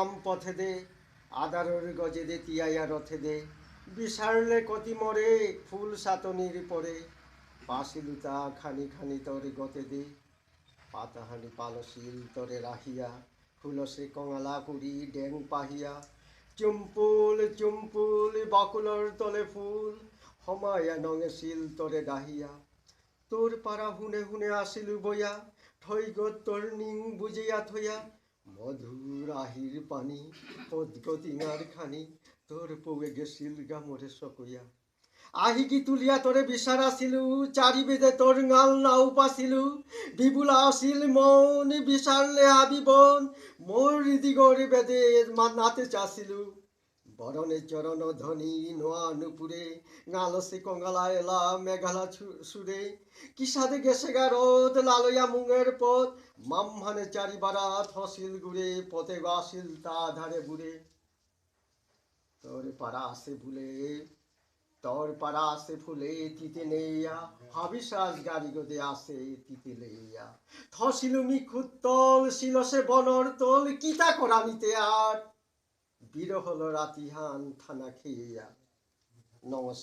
আম পথে দে আদারর গজে দে তিয়াইয়া রথে দে বিসারলে কতি মরে ফুল সাতনির পরে পাশিলুতা খানি খানি তরে গতে দে পাতাহানি পালশিল তরে রাহিয়া ফুলসে কঙালা পুরি ড্যাং পাহিয়া চুম্পুল চুম্পুল বাকুলর তলে ফুল হমায়া নঙে শিল তরে ডাহিয়া তোর পাড়া হুনে হুনে আসিলু বইয়া ঠই গো তোর নিং বুঝিয়া থইয়া মধুর আহির পানি পদ্গতিঙার খানি তোর পৌয়ে গেছিল গা মোরে সকইয়া আহিকি তুলিয়া তোরে বিচার আসিলু চারি বেদে তোর গাল নাও পাছিলু বিপুলা আসিল মন বিচারলে আবিবন মোর হৃদিগর বেদে নাতে চাছিলু বরণে চরণ ধ্বনি নোয়া নুপুরে গালসে কঙ্গালা এলা মেঘালা সুরে কিসাদে গেছে গা রোদ লালইয়া মুঙের পথ মামহানে চারি বারাত হসিল গুড়ে পথে বাসিল তা ধারে বুড়ে তোর পাড়া আসে ভুলে তোর পাড়া আসে ফুলে তিতে নেইয়া হাবিশ্বাস গাড়ি গোদে আসে তিতে লইয়া থসিলু মিখুত্তল শিলসে বনর তোল কিতা করা নিতে আর বিরহল রাতিহান থানা খেইয়া নমস্কার।